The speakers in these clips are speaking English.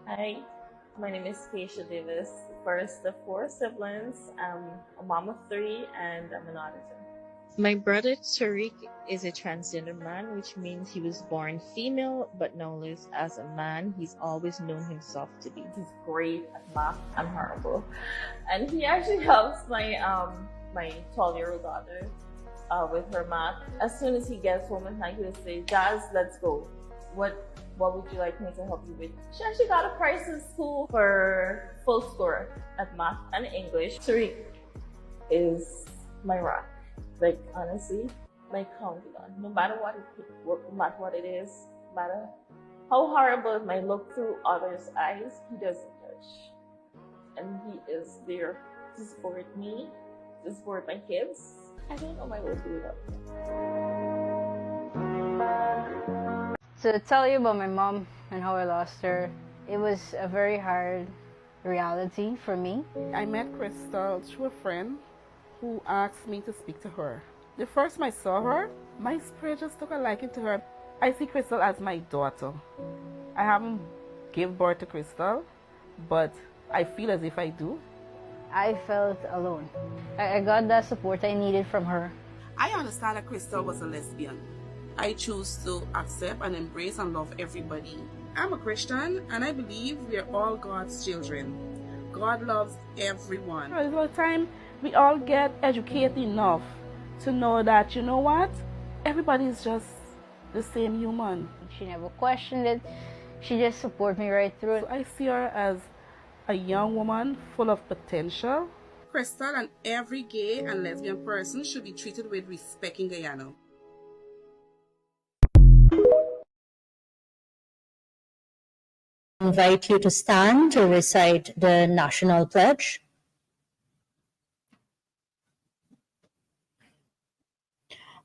Hi, my name is Keisha Davis, first of four siblings. I'm a mom of three and I'm an auditor. My brother Tariq is a transgender man, which means he was born female but now lives as a man. He's always known himself to be. He's great at math. I'm horrible. And he actually helps my 12-year-old daughter with her math. As soon as he gets home at night, he'll say, Jazz, let's go. What would you like me to help you with? She actually got a prize in school for full score at math and English. Tariq is my rock. Like, honestly, my confidant. No matter what it is, no matter how horrible it might look through others' eyes, he doesn't judge. And he is there to support me, to support my kids. I don't know what I would do without him. To tell you about my mom and how I lost her, it was a very hard reality for me. I met Crystal through a friend who asked me to speak to her. The first time I saw her, my spirit just took a liking to her. I see Crystal as my daughter. I haven't given birth to Crystal, but I feel as if I do. I felt alone. I got that support I needed from her. I understand that Crystal was a lesbian. I choose to accept and embrace and love everybody. I'm a Christian and I believe we are all God's children. God loves everyone. There's a time we all get educated enough to know that, you know what, everybody is just the same human. She never questioned it. She just supported me right through it. So I see her as a young woman full of potential. Crystal and every gay and lesbian person should be treated with respect in Guyana. I invite you to stand to recite the national pledge.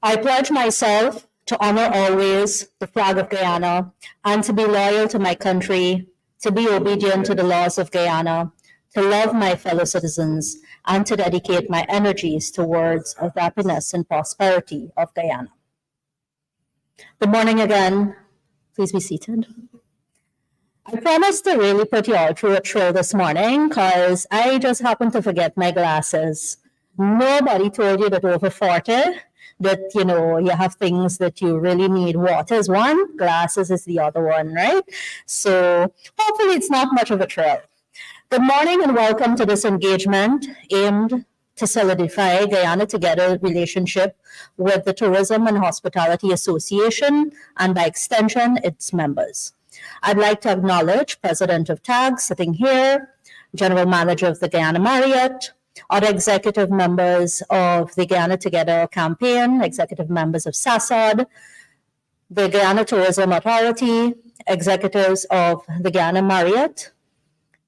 I pledge myself to honor always the flag of Guyana and to be loyal to my country, to be obedient to the laws of Guyana, to love my fellow citizens, and to dedicate my energies towards the happiness and prosperity of Guyana. Good morning again. Please be seated. I promised to really put you all through a thrill this morning because I just happened to forget my glasses. Nobody told you that over 40, that, you have things that you really need. Water is one, glasses is the other one, right? So hopefully it's not much of a thrill. Good morning and welcome to this engagement aimed to solidify Guyana Together relationship with the Tourism and Hospitality Association and by extension, its members. I'd like to acknowledge President of TAG sitting here, General Manager of the Guyana Marriott, other executive members of the Guyana Together campaign, executive members of SASOD, the Guyana Tourism Authority, executives of the Guyana Marriott,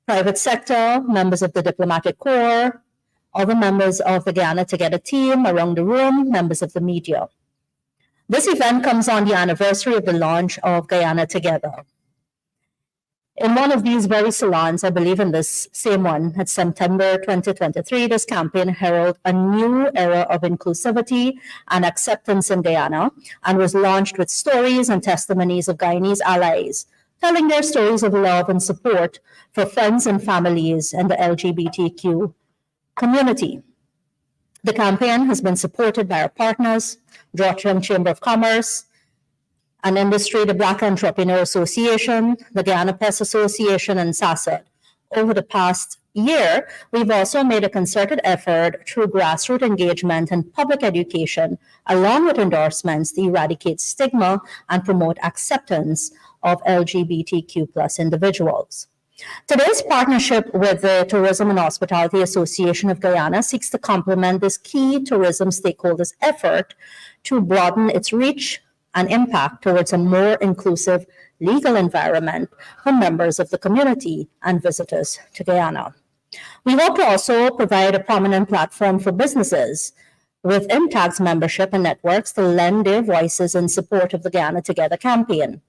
private sector, members of the Diplomatic Corps, other members of the Guyana Together team around the room, members of the media. This event comes on the anniversary of the launch of Guyana Together. In one of these very salons, I believe in this same one, at September 2023, this campaign heralded a new era of inclusivity and acceptance in Guyana and was launched with stories and testimonies of Guyanese allies, telling their stories of love and support for friends and families and the LGBTQ community. The campaign has been supported by our partners, Georgetown Chamber of Commerce, an industry, the Black Entrepreneur Association, the Guyana Press Association, and SASOD. Over the past year, we've also made a concerted effort through grassroots engagement and public education, along with endorsements to eradicate stigma and promote acceptance of LGBTQ+ individuals. Today's partnership with the Tourism and Hospitality Association of Guyana seeks to complement this key tourism stakeholders' effort to broaden its reach and impact towards a more inclusive legal environment for members of the community and visitors to Guyana. We hope to also provide a prominent platform for businesses within TAG's membership and networks to lend their voices in support of the Guyana Together campaign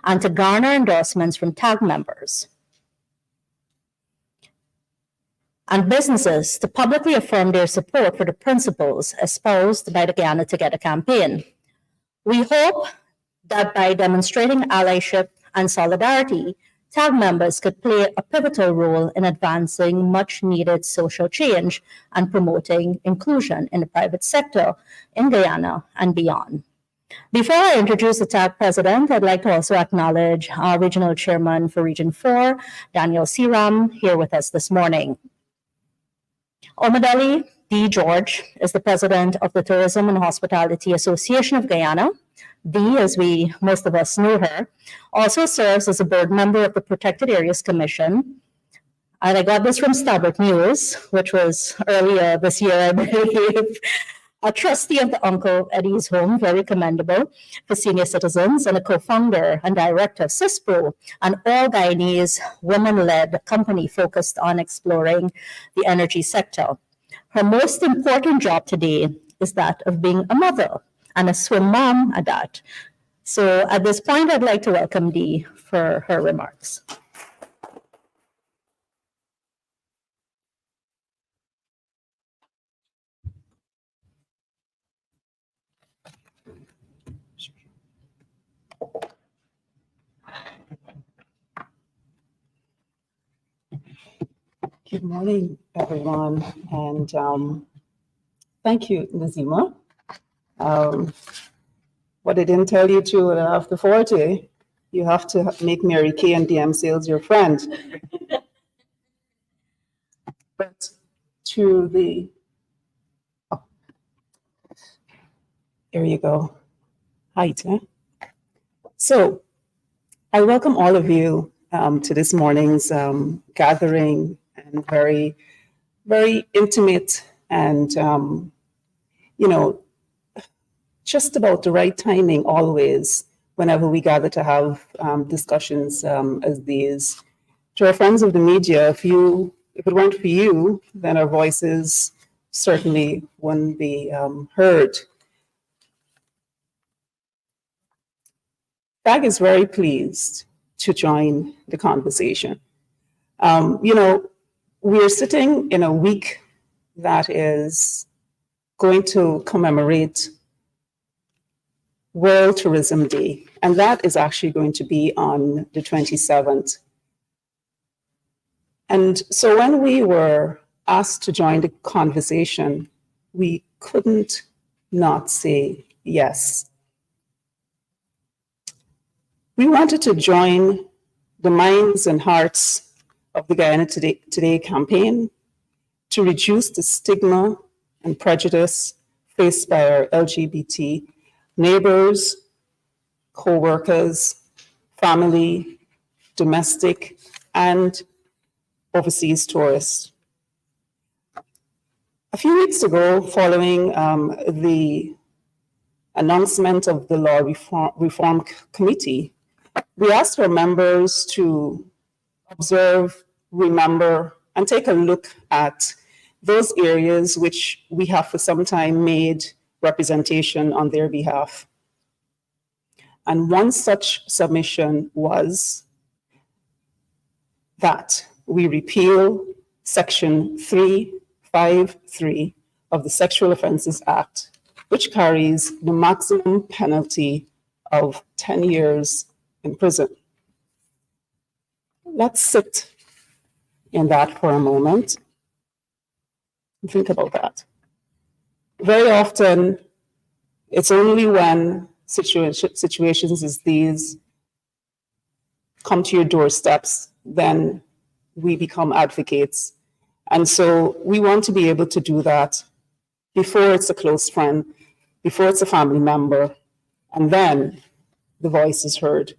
and to garner endorsements from TAG members and businesses to publicly affirm their support for the principles espoused by the Guyana Together campaign. We hope that by demonstrating allyship and solidarity, TAG members could play a pivotal role in advancing much needed social change and promoting inclusion in the private sector in Guyana and beyond. Before I introduce the TAG president, I'd like to also acknowledge our regional chairman for Region 4, Daniel Siram, here with us this morning. Omadeli D. George is the president of the Tourism and Hospitality Association of Guyana. Dee, as most of us know her, also serves as a board member of the Protected Areas Commission. And I got this from Starboard News, which was earlier this year, I believe. A trustee of the Uncle Eddie's Home, very commendable for senior citizens, and a co-founder and director of CISPRO, an all-Guyanese women-led company focused on exploring the energy sector. Her most important job today is that of being a mother, and a swim mom at that. So at this point, I'd like to welcome Dee for her remarks. Good morning, everyone, and thank you, Nazima. What I didn't tell you to after 40, you have to make Mary Kay and DM Sales your friend. But to the, oh, there you go, height. Huh? So I welcome all of you to this morning's gathering, and very, very intimate and, just about the right timing always whenever we gather to have discussions as these. To our friends of the media, if it weren't for you, then our voices certainly wouldn't be heard. TAG is very pleased to join the conversation. We're sitting in a week that is going to commemorate World Tourism Day, and that is actually going to be on the 27th. And so when we were asked to join the conversation, we couldn't not say yes. We wanted to join the minds and hearts of the Guyana Today campaign to reduce the stigma and prejudice faced by our LGBT neighbors, co-workers, family, domestic, and overseas tourists. A few weeks ago, following the announcement of the Law Reform Committee, we asked our members to observe, remember, and take a look at those areas which we have for some time made representation on their behalf. And one such submission was that we repeal Section 353 of the Sexual Offences Act, which carries the maximum penalty of 10 years in prison. Let's sit in that for a moment and think about that. Very often, it's only when situations as these come to your doorsteps, then we become advocates. And so we want to be able to do that before it's a close friend, before it's a family member, and then the voice is heard.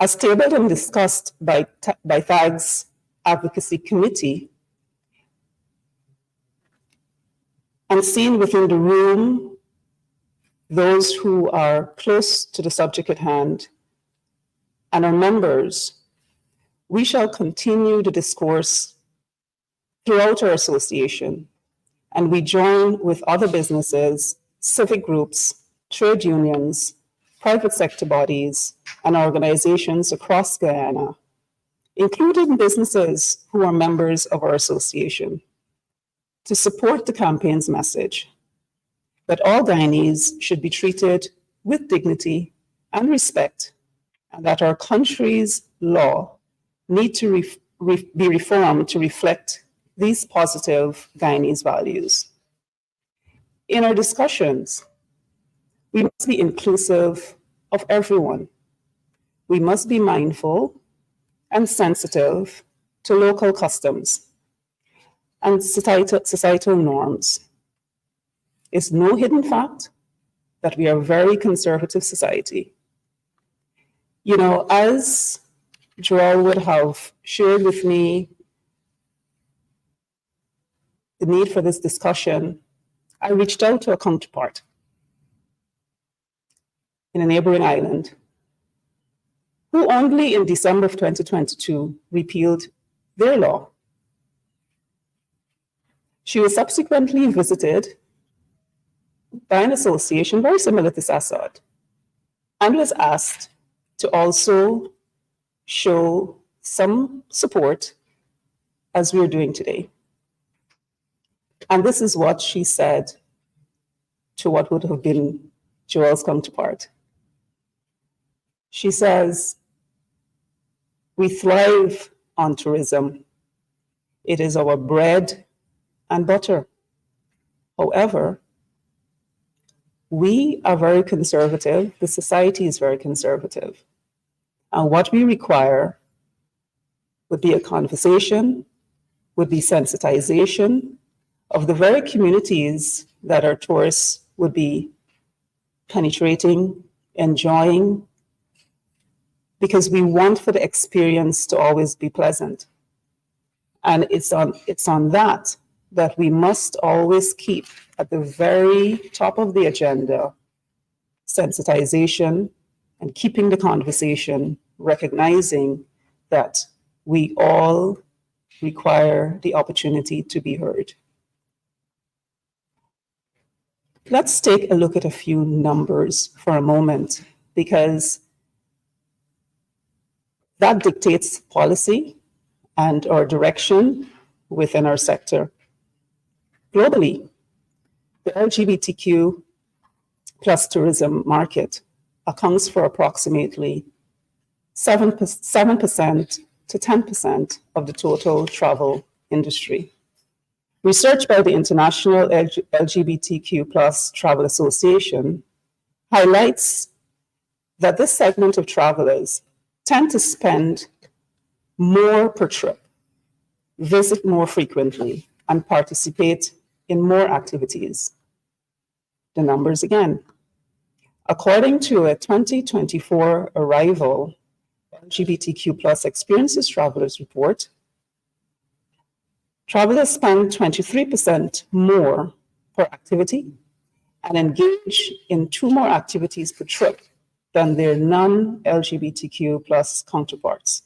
As tabled and discussed by TAG's Advocacy Committee, and seen within the room those who are close to the subject at hand and our members, we shall continue the discourse throughout our association, and we join with other businesses, civic groups, trade unions, private sector bodies, and organizations across Guyana, including businesses who are members of our association, to support the campaign's message that all Guyanese should be treated with dignity and respect and that our country's law need to be reformed to reflect these positive Guyanese values. In our discussions, we must be inclusive of everyone. We must be mindful and sensitive to local customs and societal norms. It's no hidden fact that we are a very conservative society. You know, as Joel would have shared with me the need for this discussion, I reached out to a counterpart in a neighboring island who only in December of 2022 repealed their law. She was subsequently visited by an association very similar to SASOD and was asked to also show some support as we are doing today. And this is what she said to what would have been Joel's counterpart. She says, "We thrive on tourism. It is our bread and butter. However, we are very conservative. The society is very conservative. And what we require would be a conversation, would be sensitization of the very communities that our tourists would be penetrating, enjoying, because we want for the experience to always be pleasant. And it's on that we must always keep at the very top of the agenda sensitization and keeping the conversation, recognizing that we all require the opportunity to be heard." Let's take a look at a few numbers for a moment, because that dictates policy and our direction within our sector. Globally, the LGBTQ plus tourism market accounts for approximately 7% to 10% of the total travel industry. Research by the International LGBTQ plus Travel Association highlights that this segment of travelers tend to spend more per trip, visit more frequently, and participate in more activities. The numbers again. According to a 2024 Arrival LGBTQ plus Experiences Travelers report, travelers spend 23% more per activity and engage in 2 more activities per trip than their non-LGBTQ plus counterparts.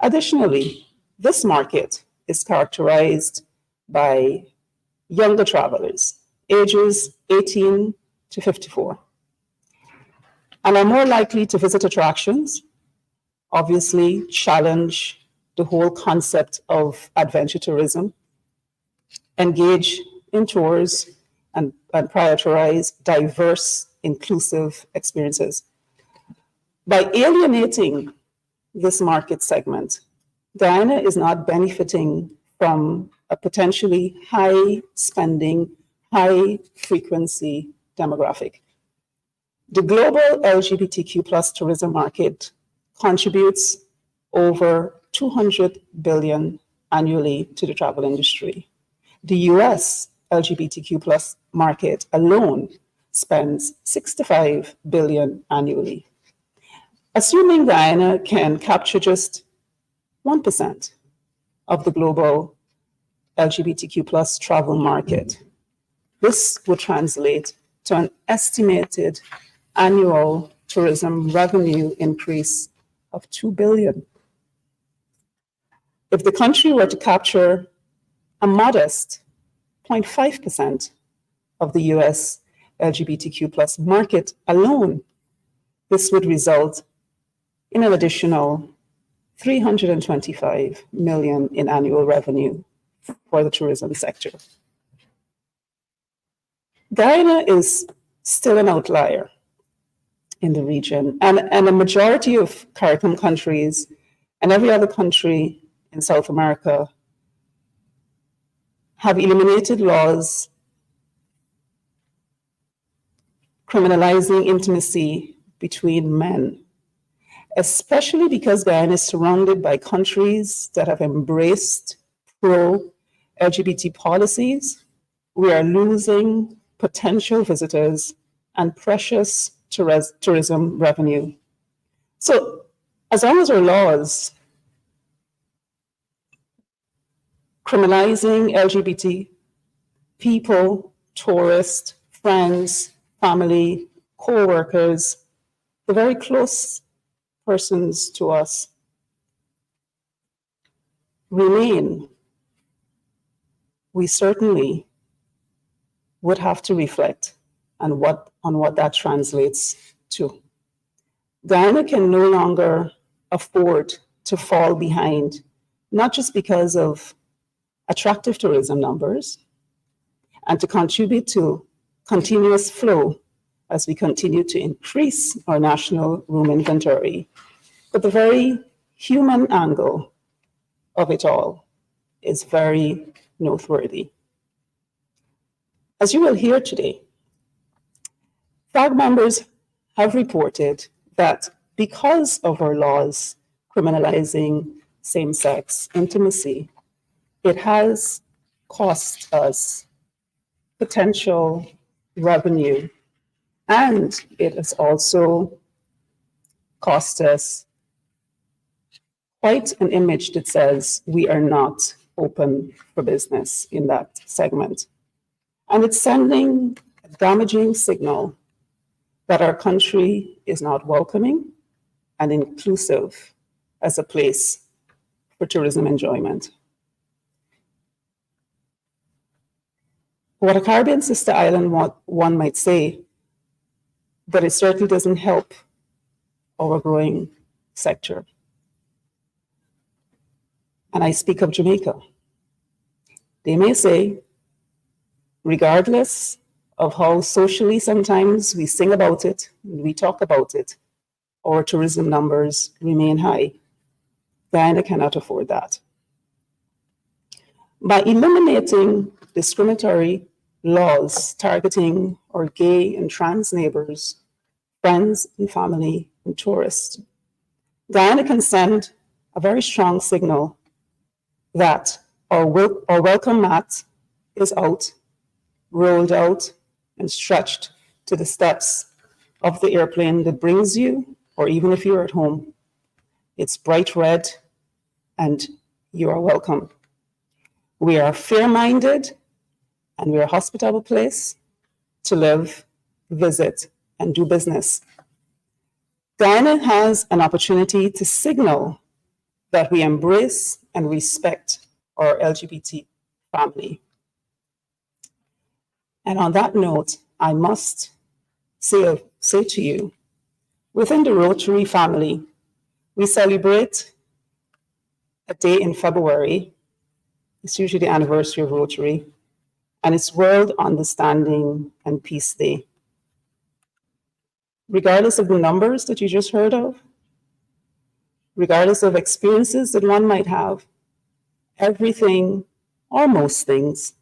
Additionally, this market is characterized by younger travelers, ages 18 to 54, and are more likely to visit attractions, obviously challenge the whole concept of adventure tourism, engage in tours, and prioritize diverse, inclusive experiences. By alienating this market segment, Guyana is not benefiting from a potentially high spending, high frequency demographic. The global LGBTQ plus tourism market contributes over $200 billion annually to the travel industry. The US LGBTQ plus market alone spends $65 billion annually. Assuming Guyana can capture just 1% of the global LGBTQ plus travel market, this would translate to an estimated annual tourism revenue increase of $2 billion. If the country were to capture a modest 0.5% of the US LGBTQ plus market alone, this would result in an additional $325 million in annual revenue for the tourism sector. Guyana is still an outlier in the region. And a majority of CARICOM countries and every other country in South America have eliminated laws criminalizing intimacy between men, especially because Guyana is surrounded by countries that have embraced pro-LGBT policies. We are losing potential visitors and precious tourism revenue. So as long as our laws criminalizing LGBT people, tourists, friends, family, co-workers, the very close persons to us remain, we certainly would have to reflect on what that translates to. Guyana can no longer afford to fall behind, not just because of attractive tourism numbers, and to contribute to continuous flow as we continue to increase our national room inventory. But the very human angle of it all is very noteworthy. As you will hear today, FLAG members have reported that because of our laws criminalizing same-sex intimacy, it has cost us potential revenue, and it has also cost us quite an image that says we are not open for business in that segment. And it's sending a damaging signal that our country is not welcoming and inclusive as a place for tourism enjoyment. What a Caribbean sister island one might say, but it certainly doesn't help our growing sector. And I speak of Jamaica. They may say, regardless of how socially sometimes we sing about it, we talk about it, our tourism numbers remain high. Guyana cannot afford that. By eliminating discriminatory laws targeting our gay and trans neighbors, friends and family and tourists, Guyana can send a very strong signal that our welcome mat is out, rolled out, and stretched to the steps of the airplane that brings you, or even if you're at home, it's bright red and you are welcome. We are fair-minded and we're a hospitable place to live, visit, and do business. Guyana has an opportunity to signal that we embrace and respect our LGBT family. And on that note, I must say to you, within the Rotary family, we celebrate a day in February. It's usually the anniversary of Rotary, and it's World Understanding and Peace Day. Regardless of the numbers that you just heard of, regardless of experiences that one might have, everything, or most things,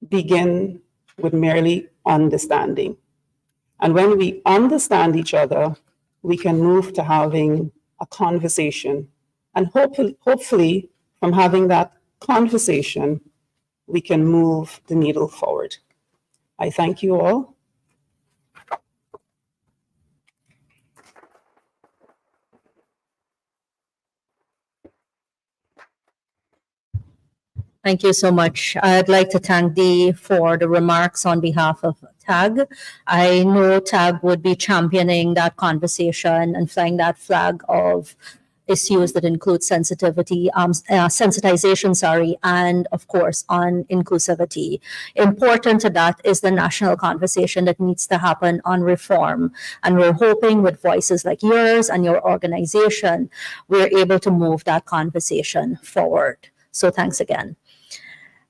begin with merely understanding. And when we understand each other, we can move to having a conversation. And hopefully, from having that conversation, we can move the needle forward. I thank you all. Thank you so much. I'd like to thank Dee for the remarks on behalf of TAG. I know TAG would be championing that conversation and flying that flag of issues that include sensitization, and of course on inclusivity. Important to that is the national conversation that needs to happen on reform. And we're hoping with voices like yours and your organization, we're able to move that conversation forward. So thanks again.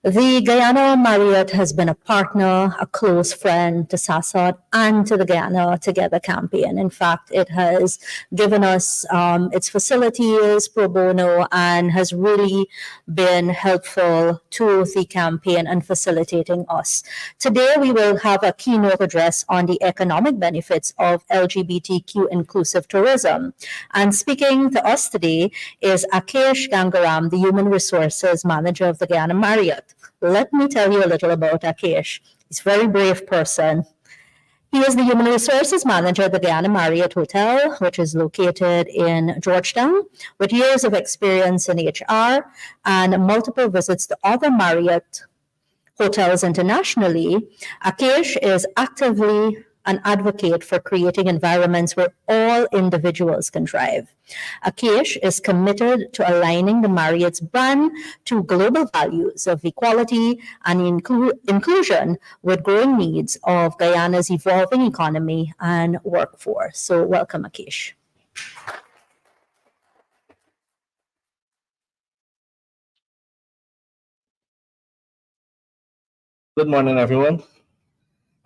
The Guyana Marriott has been a partner, a close friend to SASOT and to the Guyana Together campaign. In fact, it has given us its facilities pro bono and has really been helpful to the campaign and facilitating us. Today, we will have a keynote address on the economic benefits of LGBTQ inclusive tourism. And speaking to us today is Akesh Gangaram, the Human Resources Manager of the Guyana Marriott. Let me tell you a little about Akesh. He's a very brave person. He is the Human Resources Manager at the Guyana Marriott Hotel, which is located in Georgetown, with years of experience in HR and multiple visits to other Marriott hotels internationally. Akesh is actively an advocate for creating environments where all individuals can thrive. Akesh is committed to aligning the Marriott's brand to global values of equality and inclusion with growing needs of Guyana's evolving economy and workforce. So welcome, Akesh. Good morning, everyone.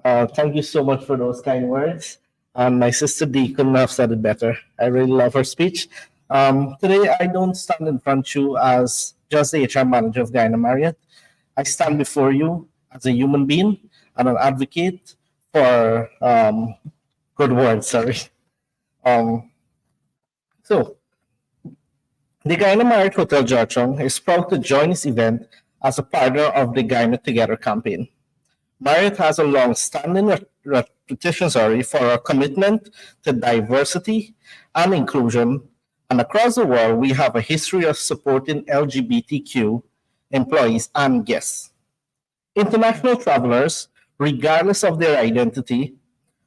Thank you so much for those kind words. And my sister Dee couldn't have said it better. I really love her speech. Today, I don't stand in front of you as just the HR manager of Guyana Marriott. I stand before you as a human being and an advocate for good words, sorry. So, the Guyana Marriott Hotel Georgetown is proud to join this event as a partner of the Guyana Together campaign. Marriott has a long-standing reputation for our commitment to diversity and inclusion, and across the world, we have a history of supporting LGBTQ employees and guests. International travelers, regardless of their identity,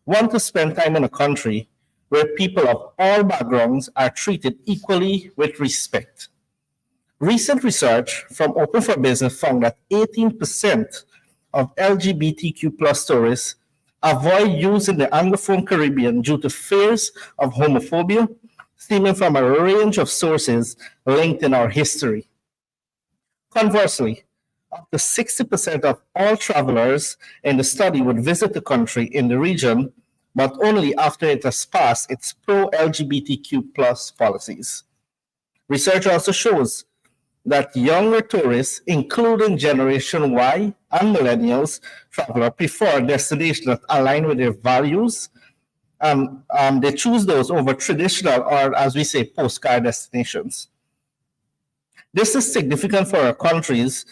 want to spend time in a country where people of all backgrounds are treated equally with respect. Recent research from Open for Business found that 18% of LGBTQ plus tourists avoid using the Anglophone Caribbean due to fears of homophobia, stemming from a range of sources linked in our history. Conversely, up to 60% of all travelers in the study would visit the country in the region, but only after it has passed its pro-LGBTQ plus policies. Research also shows that younger tourists, including Generation Y and Millennials travelers, prefer destinations that align with their values. They choose those over traditional, or as we say, postcard destinations. This is significant for our countries.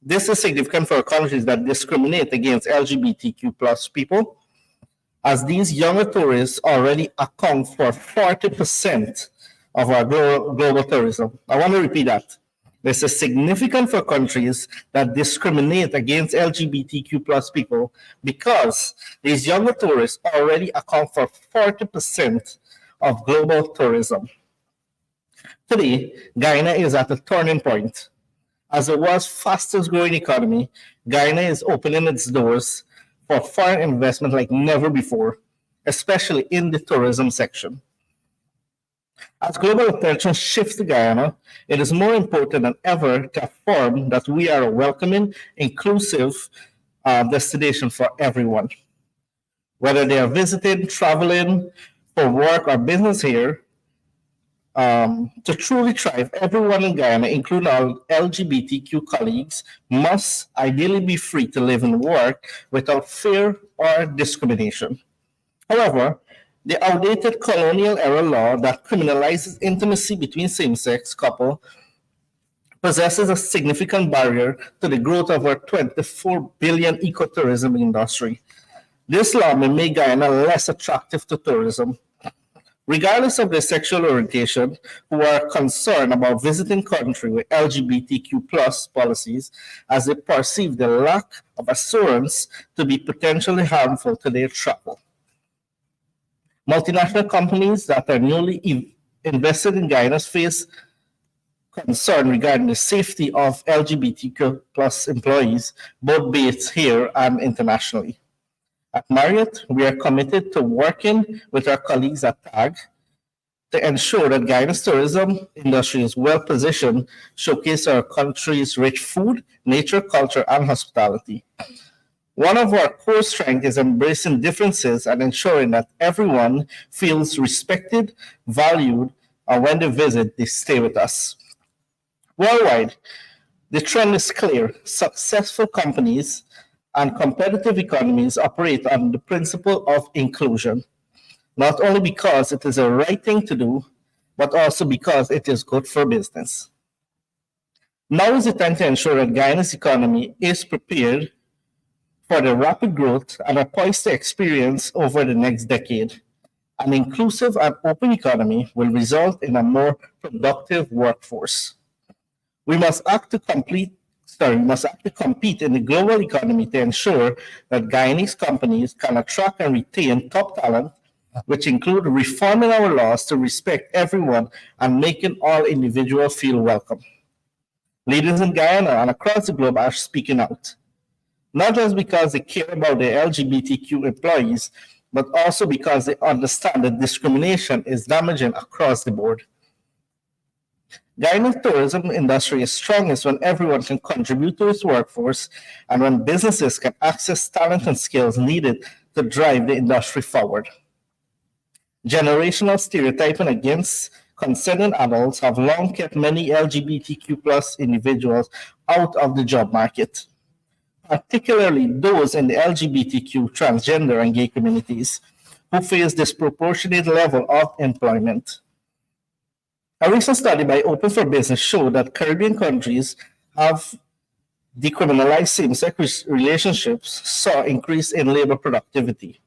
This is significant for countries that discriminate against LGBTQ plus people, as these younger tourists already account for 40% of our global tourism. I want to repeat that. This is significant for countries that discriminate against LGBTQ plus people because these younger tourists already account for 40% of global tourism. Today, Guyana is at a turning point. As the world's fastest growing economy, Guyana is opening its doors for foreign investment like never before, especially in the tourism section. As global attention shifts to Guyana, it is more important than ever to affirm that we are a welcoming, inclusive destination for everyone. Whether they are visiting, traveling for work or business here, to truly thrive, everyone in Guyana, including our LGBTQ colleagues, must ideally be free to live and work without fear or discrimination. However, the outdated colonial era law that criminalizes intimacy between same-sex couples possesses a significant barrier to the growth of our 24 billion ecotourism industry. This law may make Guyana less attractive to tourism. Regardless of their sexual orientation, who are concerned about visiting country with LGBTQ plus policies, as they perceive the lack of assurance to be potentially harmful to their travel. Multinational companies that are newly invested in Guyana face concern regarding the safety of LGBTQ plus employees, both based here and internationally. At Marriott, we are committed to working with our colleagues at TAG to ensure that Guyana's tourism industry is well positioned, showcase our country's rich food, nature, culture, and hospitality. One of our core strengths is embracing differences and ensuring that everyone feels respected, valued, and when they visit, they stay with us. Worldwide, the trend is clear. Successful companies and competitive economies operate on the principle of inclusion, not only because it is the right thing to do, but also because it is good for business. Now is the time to ensure that Guyana's economy is prepared for the rapid growth and are poised to experience over the next decade. An inclusive and open economy will result in a more productive workforce. We must act to compete in the global economy to ensure that Guyanese companies can attract and retain top talent, which include reforming our laws to respect everyone and making all individuals feel welcome. Leaders in Guyana and across the globe are speaking out, not just because they care about their LGBTQ employees, but also because they understand that discrimination is damaging across the board. Guyana's tourism industry is strongest when everyone can contribute to its workforce and when businesses can access talent and skills needed to drive the industry forward. Generational stereotyping against concerning adults have long kept many LGBTQ plus individuals out of the job market, particularly those in the LGBTQ, transgender, and gay communities who face disproportionate level of employment. A recent study by Open for Business showed that Caribbean countries have decriminalized same-sex relationships saw increase in labor productivity,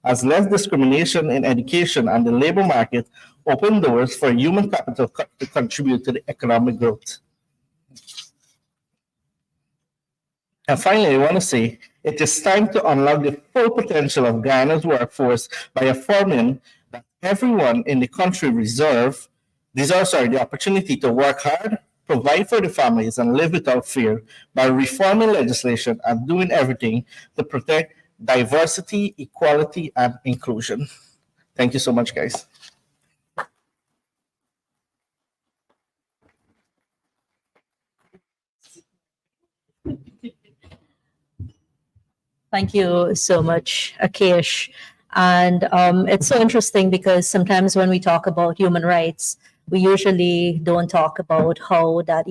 as less discrimination in education and the labor market open doors for human capital to contribute to the economic growth. And finally, I want to say it is time to unlock the full potential of Guyana's workforce by affirming that everyone in the country deserves the opportunity to work hard, provide for the families, and live without fear by reforming legislation and doing everything to protect diversity, equality, and inclusion. Thank you so much, guys. Thank you so much, Akesh. And it's so interesting because sometimes when we talk about human rights, we usually don't talk about how that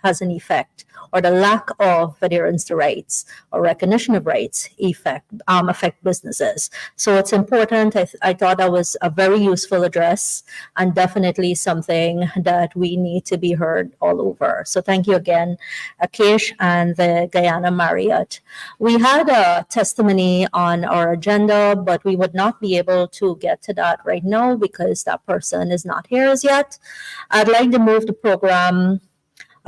has an effect, or the lack of adherence to rights or recognition of rights affect businesses. So it's important. I thought that was a very useful address and definitely something that we need to be heard all over. So thank you again, Akesh and the Guyana Marriott. We had a testimony on our agenda, but we would not be able to get to that right now because that person is not here as yet. I'd like to move the program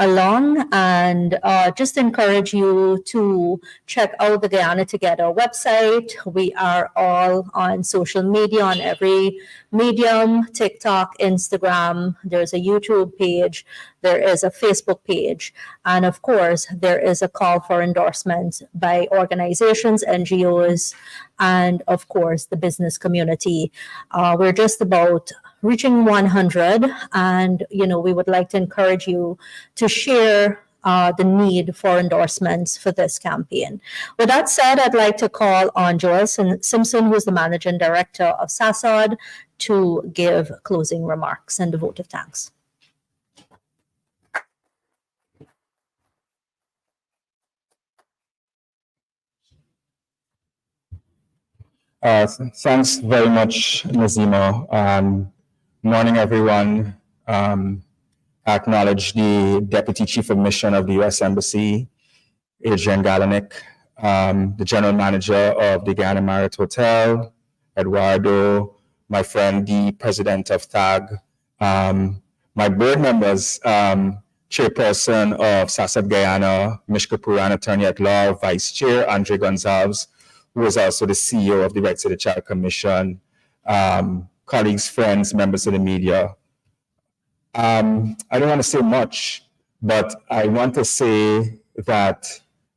along and just encourage you to check out the Guyana Together website. We are all on social media, on every medium, TikTok, Instagram. There's a YouTube page. There is a Facebook page. And of course, there is a call for endorsements by organizations, NGOs, and of course, the business community. We're just about reaching 100, and we would like to encourage you to share the need for endorsements for this campaign. With that said, I'd like to call on Joel Simpson, who is the Managing Director of SASOD, to give closing remarks and a vote of thanks. Thanks very much, Nazima. Morning, everyone. I acknowledge the Deputy Chief of Mission of the U.S. Embassy, Adrian Galanik, the General Manager of the Guyana Marriott Hotel, Eduardo, my friend, the President of TAG, my board members, Chairperson of SASAD Guyana, Mishka Puran, Attorney at Law, Vice Chair, Andre Gonzalez, who is also the CEO of the Rights of the Child Commission, colleagues, friends, members of the media. I don't want to say much, but I want to say that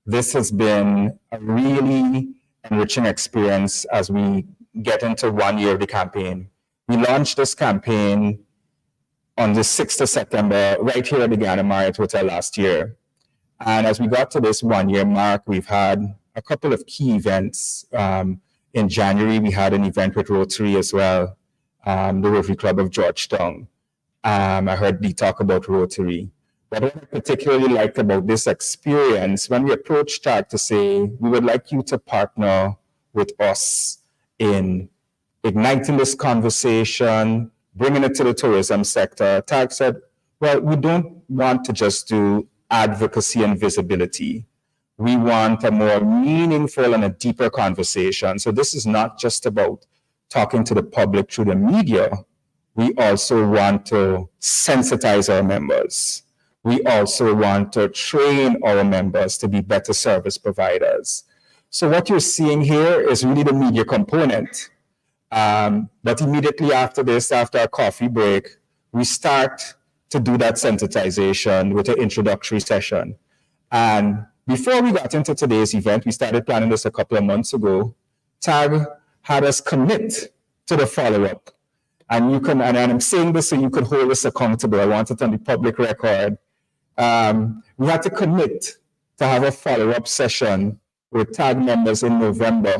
this has been a really enriching experience as we get into 1 year of the campaign. We launched this campaign on the 6th of September, right here at the Guyana Marriott Hotel last year. And as we got to this 1-year mark, we've had a couple of key events. In January, we had an event with Rotary as well, the Rotary Club of Georgetown. I heard Dee talk about Rotary. But what I particularly liked about this experience, when we approached TAG to say, we would like you to partner with us in igniting this conversation, bringing it to the tourism sector, TAG said, well, we don't want to just do advocacy and visibility. We want a more meaningful and a deeper conversation. So this is not just about talking to the public through the media. We also want to sensitize our members. We also want to train our members to be better service providers. So what you're seeing here is really the media component. But immediately after this, after a coffee break, we start to do that sensitization with an introductory session. And before we got into today's event, we started planning this a couple of months ago. TAG had us commit to the follow-up. And you can, and I'm saying this so you could hold us accountable. I want it on the public record. We had to commit to have a follow-up session with TAG members in November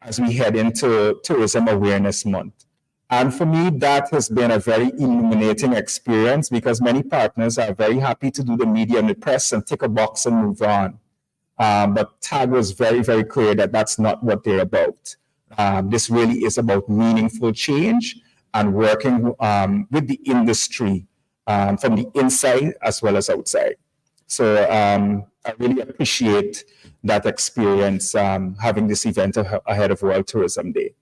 as we head into Tourism Awareness Month. And for me, that has been a very illuminating experience because many partners are very happy to do the media and the press and tick a box and move on. But TAG was very, very clear that that's not what they're about. This really is about meaningful change and working with the industry from the inside as well as outside. So I really appreciate that experience having this event ahead of World Tourism Day.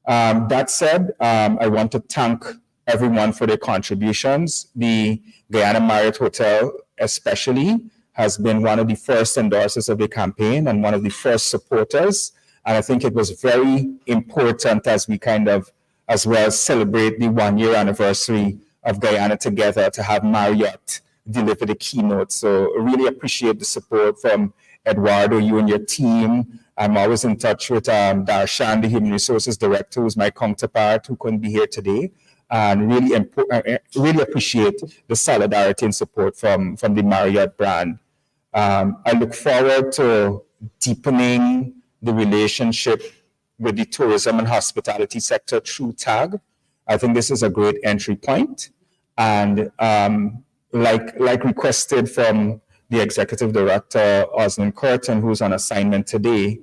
That said, I want to thank everyone for their contributions. The Guyana Marriott Hotel especially has been one of the first endorsers of the campaign and one of the first supporters. And I think it was very important as we kind of as well celebrate the 1-year anniversary of Guyana Together to have Marriott deliver the keynote. So I really appreciate the support from Eduardo, you and your team. I'm always in touch with Darshan, the Human Resources Director, who's my counterpart, who couldn't be here today. And really appreciate the solidarity and support from the Marriott brand. I look forward to deepening the relationship with the tourism and hospitality sector through TAG. I think this is a great entry point. And like requested from the Executive Director, Osland Curtin, who's on assignment today,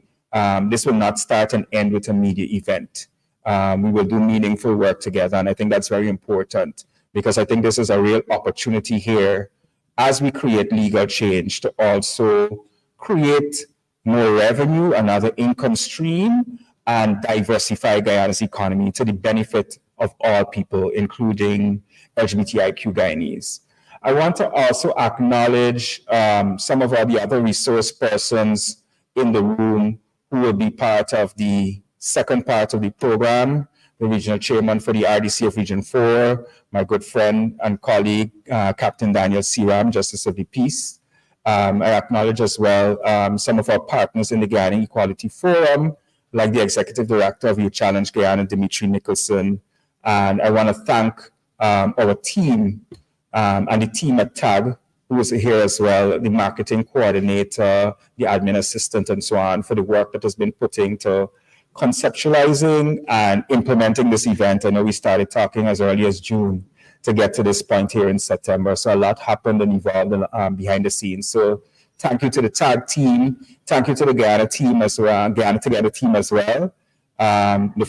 this will not start and end with a media event. We will do meaningful work together. And I think that's very important because I think this is a real opportunity here as we create legal change to also create more revenue, another income stream, and diversify Guyana's economy to the benefit of all people, including LGBTIQ Guyanese. I want to also acknowledge some of the other resource persons in the room who will be part of the second part of the program, the regional chairman for the RDC of Region 4, my good friend and colleague, Captain Daniel Siram, Justice of the Peace. I acknowledge as well some of our partners in the Guyana Equality Forum, like the Executive Director of Youth Challenge Guyana, Dimitri Nicholson. And I want to thank our team and the team at TAG, who is here as well, the marketing coordinator, the admin assistant, and so on, for the work that has been put into conceptualizing and implementing this event. I know we started talking as early as June to get to this point here in September. So a lot happened and evolved behind the scenes. So thank you to the TAG team. Thank you to the Guyana team as well, Guyana Together team as well. The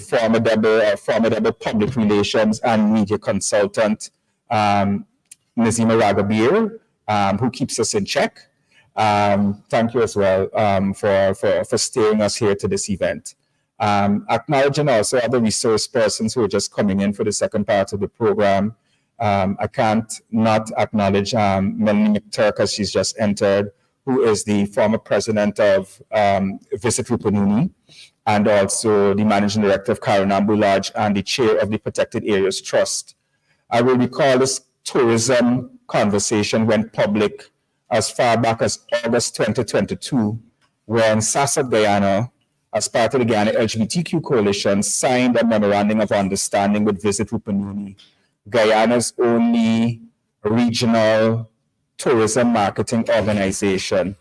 formidable public relations and media consultant, Nazima Ragabir, who keeps us in check. Thank you as well for steering us here to this event. Acknowledging also other resource persons who are just coming in for the second part of the program. I can't not acknowledge Melanie McTurk as she's just entered, who is the former president of Visit Rupununi, and also the managing director of Karanambu Lodge and the chair of the Protected Areas Trust. I will recall this tourism conversation went public as far back as August 2022, when SASA Guyana, as part of the Guyana LGBTQ Coalition, signed a memorandum of understanding with Visit Rupununi, Guyana's only regional tourism marketing organization.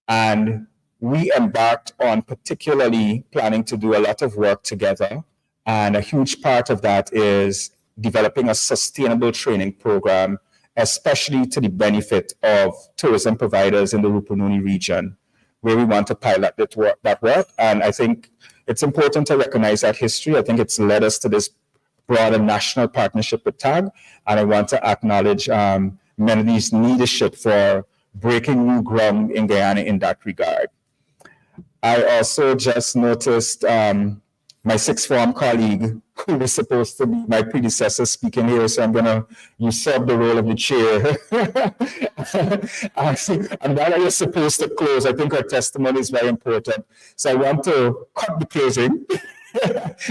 And we embarked on particularly planning to do a lot of work together. And a huge part of that is developing a sustainable training program, especially to the benefit of tourism providers in the Rupununi region, where we want to pilot that work. And I think it's important to recognize that history. I think it's led us to this broader national partnership with TAG. And I want to acknowledge Melody's leadership for breaking new ground in Guyana in that regard. I also just noticed my sixth form colleague, who was supposed to be my predecessor, speaking here, so I'm going to usurp the role of the chair. And while I was supposed to close, I think her testimony is very important. So I want to cut the closing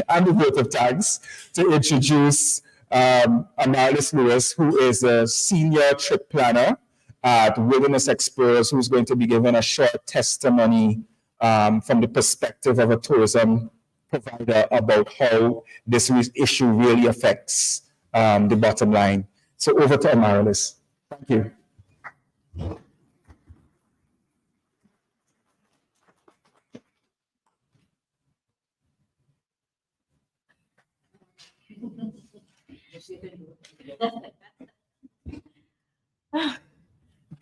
and the vote of thanks to introduce Amaris Lewis, who is a senior trip planner at Wilderness Explorers, who's going to be giving a short testimony from the perspective of a tourism provider about how this issue really affects the bottom line. So over to Amaris. Thank you.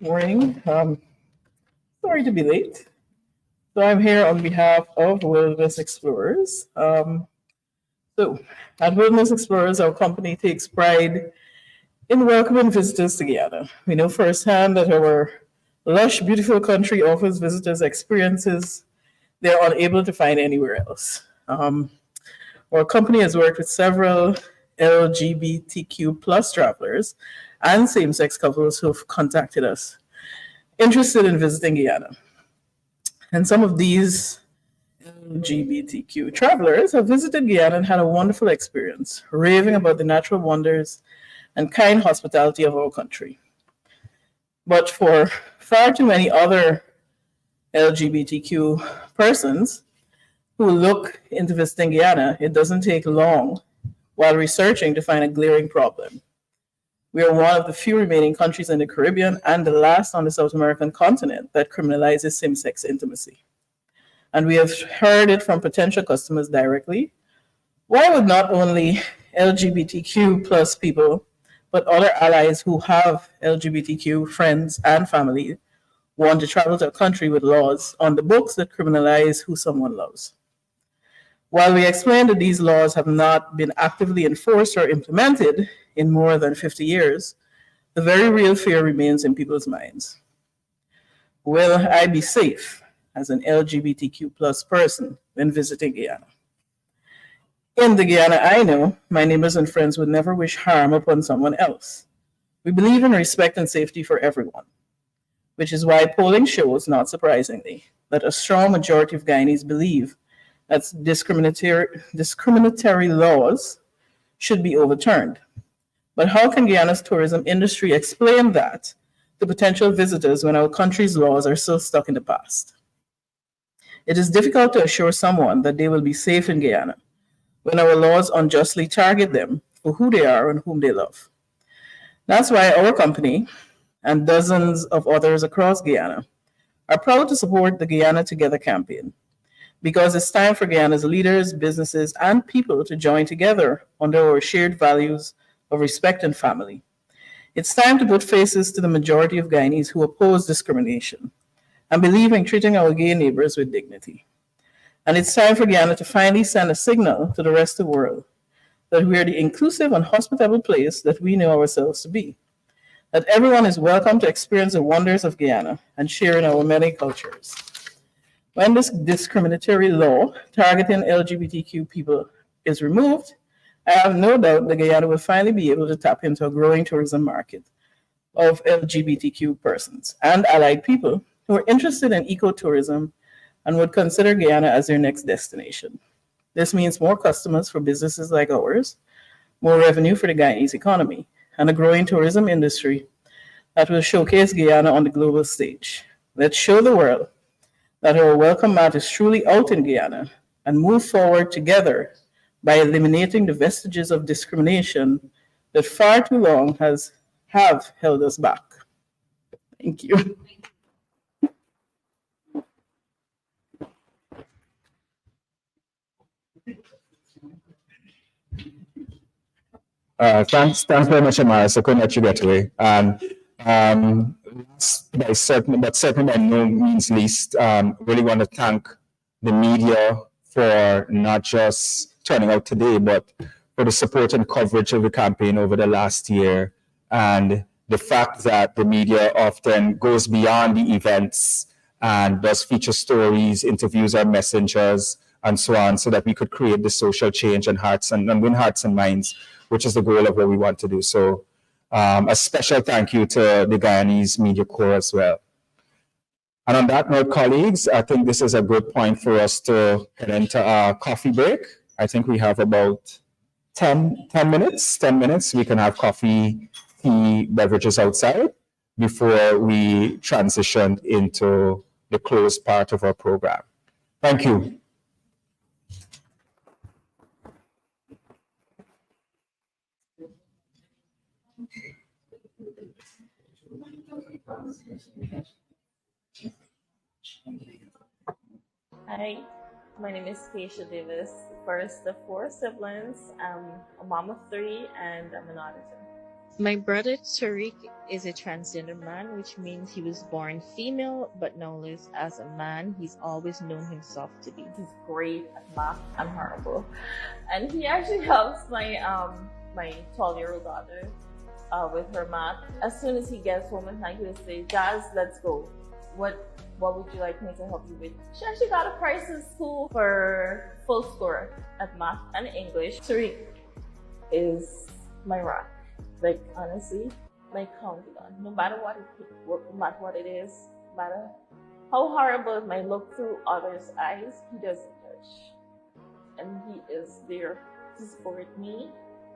Morning. Sorry to be late. So I'm here on behalf of Wilderness Explorers. So at Wilderness Explorers, our company takes pride in welcoming visitors to Guyana. We know firsthand that our lush, beautiful country offers visitors experiences they're unable to find anywhere else. Our company has worked with several LGBTQ plus travelers and same-sex couples who have contacted us interested in visiting Guyana. And some of these LGBTQ travelers have visited Guyana and had a wonderful experience, raving about the natural wonders and kind hospitality of our country. But for far too many other LGBTQ persons who look into visiting Guyana, it doesn't take long while researching to find a glaring problem. We are one of the few remaining countries in the Caribbean and the last on the South American continent that criminalizes same-sex intimacy. And we have heard it from potential customers directly. Why would not only LGBTQ plus people, but other allies who have LGBTQ friends and family want to travel to a country with laws on the books that criminalize who someone loves? While we explain that these laws have not been actively enforced or implemented in more than 50 years, the very real fear remains in people's minds. Will I be safe as an LGBTQ plus person when visiting Guyana? In the Guyana I know, my neighbors and friends would never wish harm upon someone else. We believe in respect and safety for everyone, which is why polling shows, not surprisingly, that a strong majority of Guyanese believe that discriminatory laws should be overturned. But how can Guyana's tourism industry explain that to potential visitors when our country's laws are still stuck in the past? It is difficult to assure someone that they will be safe in Guyana when our laws unjustly target them for who they are and whom they love. That's why our company and dozens of others across Guyana are proud to support the Guyana Together campaign, because it's time for Guyana's leaders, businesses, and people to join together under our shared values of respect and family. It's time to put faces to the majority of Guyanese who oppose discrimination and believe in treating our gay neighbors with dignity. And it's time for Guyana to finally send a signal to the rest of the world that we are the inclusive and hospitable place that we know ourselves to be, that everyone is welcome to experience the wonders of Guyana and share in our many cultures. When this discriminatory law targeting LGBTQ people is removed, I have no doubt that Guyana will finally be able to tap into a growing tourism market of LGBTQ persons and allied people who are interested in ecotourism and would consider Guyana as their next destination. This means more customers for businesses like ours, more revenue for the Guyanese economy, and a growing tourism industry that will showcase Guyana on the global stage. Let's show the world that our welcome mat is truly out in Guyana and move forward together by eliminating the vestiges of discrimination that far too long have held us back. Thank you. Thanks very much, Amaris. I couldn't let you get away. But certainly by no means least, really want to thank the media for not just turning out today, but for the support and coverage of the campaign over the last year, and the fact that the media often goes beyond the events and does feature stories, interviews our messengers, and so on, so that we could create the social change and win hearts and minds, which is the goal of what we want to do. So a special thank you to the Guyanese Media Corps as well. And on that note, colleagues, I think this is a good point for us to head into our coffee break. I think we have about 10 minutes. 10 minutes. We can have coffee, tea, beverages outside before we transition into the closed part of our program. Thank you. Hi, my name is Keisha Davis, first of 4 siblings. I'm a mom of 3 and I'm an auditor. My brother Tariq is a transgender man, which means he was born female but now lives as a man. He's always known himself to be. He's great at math. I'm horrible. And he actually helps my 12-year-old daughter with her math. As soon as he gets home at night, he'll say, "Jazz, let's go. What would you like me to help you with?" She actually got a prize in school for full score at math and English. Tariq is my rock. Like, honestly, my confidant. No matter what it is, no matter how horrible it might look through others' eyes, he doesn't judge. And he is there to support me,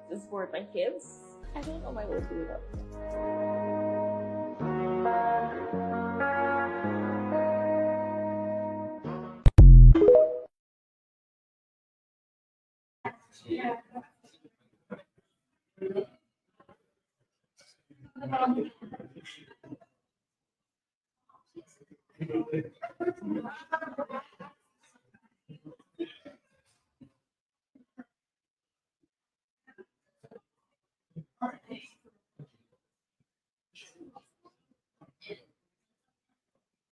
to support my kids. I don't know if I would do without